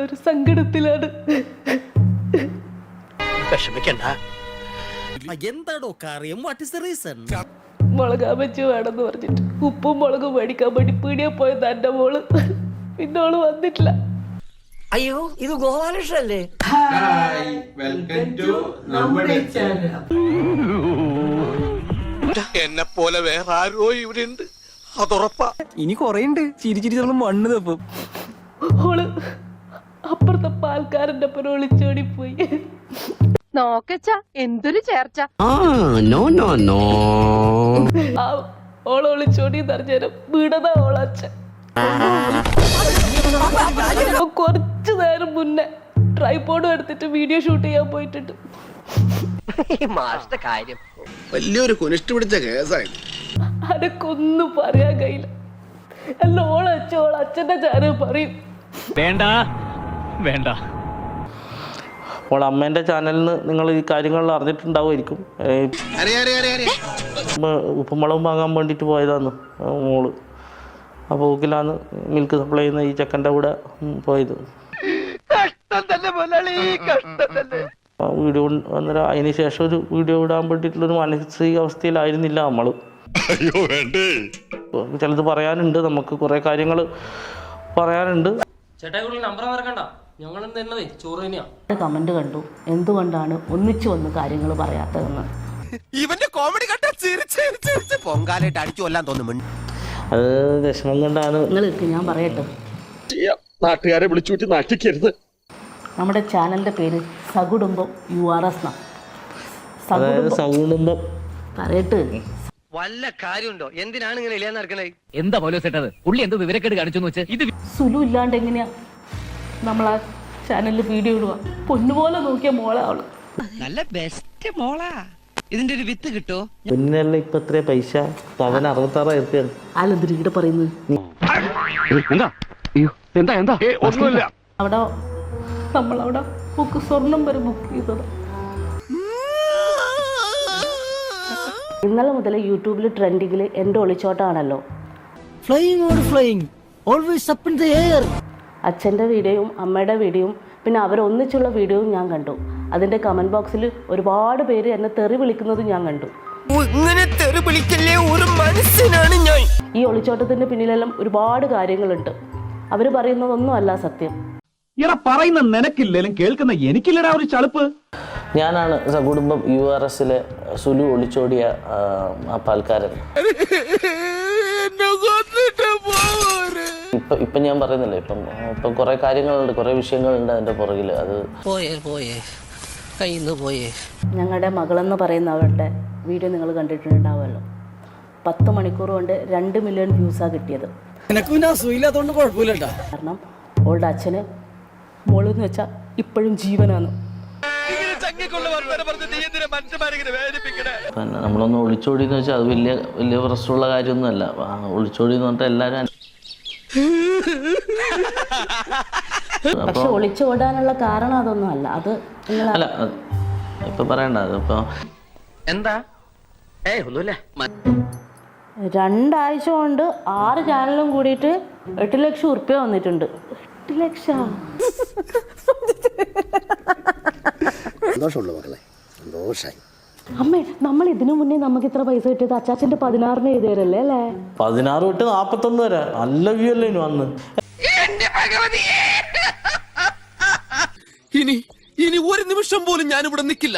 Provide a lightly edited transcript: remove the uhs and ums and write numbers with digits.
വല്ലാത്തൊരു സങ്കടത്തിലാണ്. എന്താടോ കാര്യം? What is the reason? മുളകാൻ വെച്ച് വേണമെന്ന് പറഞ്ഞിട്ട് ഉപ്പും മുളകും മേടിക്കാൻ വേണ്ടി പീടിയെ പോയത് എന്റെ മോള്. പിന്നെ ഓള് വന്നിട്ടില്ല. അയ്യോ, ഇത് ഗോപാലകൃഷ്ണല്ലേ? വെൽക്കം ടു നമ്മുടെ ചാനൽ. എന്നെ പോലെ വേറെ ആരോ ഇവിടെ ഉണ്ട്, അതുറപ്പാ. ഇനി കൊറേ ഉണ്ട്. ചിരിച്ചിരി നമ്മൾ മണ്ണ് തപ്പും. ഓള് അപ്പുറത്തെ പാൽക്കാരന്റെ ഒപ്പം ഒളിച്ചോടി പോയി. നോക്കച്ച എന്തൊരു ചേർച്ച. ഓള് ഒളിച്ചോടി നിറഞ്ഞേരം വീണതാ ഓളച്ഛൻ. കുറച്ചു നേരം മുന്നേ ട്രൈപോഡും എടുത്തിട്ട് വീഡിയോ ഷൂട്ട് ചെയ്യാൻ പോയിട്ടുണ്ട്. കാര്യം വലിയൊരു കുനിഷ്ട് പിടിച്ച കേസായിരുന്നു. അനക്കൊന്നും പറയാൻ കഴിയില്ല. എല്ലാം ഓളച്ഛന്റെ ചാനൽ പറയും. വേണ്ട വേണ്ട. അപ്പോൾ അമ്മേൻ്റെ ചാനലിൽ നിന്ന് നിങ്ങൾ ഈ കാര്യങ്ങളിൽ അറിഞ്ഞിട്ടുണ്ടാവുമായിരിക്കും. ഉപ്പുമുളകും വാങ്ങാൻ വേണ്ടിയിട്ട് പോയതാണ് മോള്. അപ്പോൾ ഊക്കിലാണ് മിൽക്ക് സപ്ലൈ ചെയ്യുന്ന ഈ ചെക്കൻ്റെ കൂടെ പോയത്. വീഡിയോ അന്നേരം അതിന് ശേഷം ഒരു വീഡിയോ ഇടാൻ വേണ്ടിയിട്ടുള്ളൊരു മാനസികാവസ്ഥയിലായിരുന്നില്ല നമ്മൾ. ചിലത് പറയാനുണ്ട്, നമുക്ക് കുറേ കാര്യങ്ങൾ പറയാനുണ്ട്. കമന്റ് കണ്ടു, എന്തുകൊണ്ടാണ് ഒന്നിച്ചു വന്ന് കാര്യങ്ങൾ പറയാത്തതെന്ന്. ഇവന്റെ കോമഡി കണ്ട പൊങ്കാലായിട്ട് അടിച്ചു കൊല്ലാൻ തോന്നുന്നു. അത് വിഷമം കൊണ്ടാണ്. നിങ്ങൾക്ക് ഞാൻ പറയട്ടെ, നാട്ടുകാരെ വിളിച്ചുകൂട്ടി നാട്ടിക്കരുത്. നമ്മുടെ ചാനലിന്റെ പേര് സകുടുംബം URS. അതായത് സകുടുംബം പറയട്ടെ. വല്ല കാര്യമുണ്ടോ? എന്തിനാണ് ഇങ്ങനെ ഇല്ലാന്ന് നടക്കണേ? എന്താ പോലെ സെട്ടത്? പുള്ളി എന്ത് വിവരക്കേട് കാണിച്ചു വെച്ചാൽ ഇത് സുലു ഇല്ലാണ്ട് എങ്ങനെയാ നമ്മളാ ചാനലിൽ വീഡിയോ ഇടുക? പൊന്നുപോലെ നോക്കിയ മോളെ അവള്. നല്ല ബെസ്റ്റ് മോളാ. ഇതിന്റെ ഒരു വിത്ത് കിട്ടോ? പിന്നെയല്ല ഇപ്പൊ എത്ര പൈസ? അവൻ 66,000 അല്ലെന്തിരിക്കട്ടെ പറയുന്നത്. അവിടെ നമ്മളവിടെ സ്വർണം വരെ ബുക്ക് ചെയ്തത്. ഇന്നലെ മുതൽ യൂട്യൂബിൽ ട്രെൻഡിങ്ങിൽ എൻ്റെ ഒളിച്ചോട്ടാണല്ലോ. അച്ഛൻ്റെ വീഡിയോയും അമ്മയുടെ വീഡിയോയും പിന്നെ അവരൊന്നിച്ചുള്ള വീഡിയോയും ഞാൻ കണ്ടു. അതിൻ്റെ കമൻറ്റ് ബോക്സിൽ ഒരുപാട് പേര് എന്നെ തെറി വിളിക്കുന്നത് ഞാൻ കണ്ടു. ഈ ഒളിച്ചോട്ടത്തിൻ്റെ പിന്നിലെല്ലാം ഒരുപാട് കാര്യങ്ങളുണ്ട്. അവർ പറയുന്നതൊന്നും അല്ല സത്യം. പറയുന്ന നിനക്കില്ലേലും കേൾക്കുന്ന എനിക്കില്ലടാ ഒരു ചളുപ്പ്. ഞാനാണ് സകുടുംബം URSലെ സുലു ഒളിച്ചോടിയ ആ പാൽക്കാരൻ. ഇപ്പം ഞാൻ പറയുന്നില്ല, ഇപ്പം കുറേ കാര്യങ്ങളുണ്ട്, കുറേ വിഷയങ്ങളുണ്ട് അതിൻ്റെ പുറകിൽ. അത് ഞങ്ങളുടെ മകളെന്ന് പറയുന്നവരുടെ വീഡിയോ നിങ്ങൾ കണ്ടിട്ടുണ്ടാവുമല്ലോ. 10 മണിക്കൂർ കൊണ്ട് 2 മില്യൺ വ്യൂസാണ് കിട്ടിയത്. കാരണം ഓളുടെ അച്ഛന് മോളെന്ന് വെച്ചാൽ ഇപ്പോഴും ജീവനാണ്. നമ്മളൊന്ന് ഒളിച്ചോടി എന്ന് വെച്ചാൽ അത് വലിയ പ്രശ്നമുള്ള കാര്യമൊന്നുമല്ല. ഒളിച്ചോടി എന്ന് പറഞ്ഞാൽ എല്ലാവരും. പക്ഷെ ഒളിച്ചോടാനുള്ള കാരണം അതൊന്നും അല്ല. അത് അല്ല ഇപ്പൊ പറയണ്ട. അതിപ്പോ എന്താ? ഒന്നുമില്ല. 2 ആഴ്ച കൊണ്ട് 6 ചാനലും കൂടിയിട്ട് 8 ലക്ഷം ഉറുപ്പ്യ വന്നിട്ടുണ്ട്. 8 ലക്ഷം. അമ്മേ, നമ്മൾ ഇതിനു മുന്നേ നമുക്ക് ഇത്ര പൈസ കിട്ടിയത് അച്ചാച്ചന്റെ 16 എഴുതിയവരല്ലേ അല്ലേ? 16 തൊട്ട് 41 വരെ നല്ല വ്യൂ അല്ലേ വന്ന്. ഇനി ഒരു നിമിഷം പോലും ഞാനിവിടെ നിൽക്കില്ല.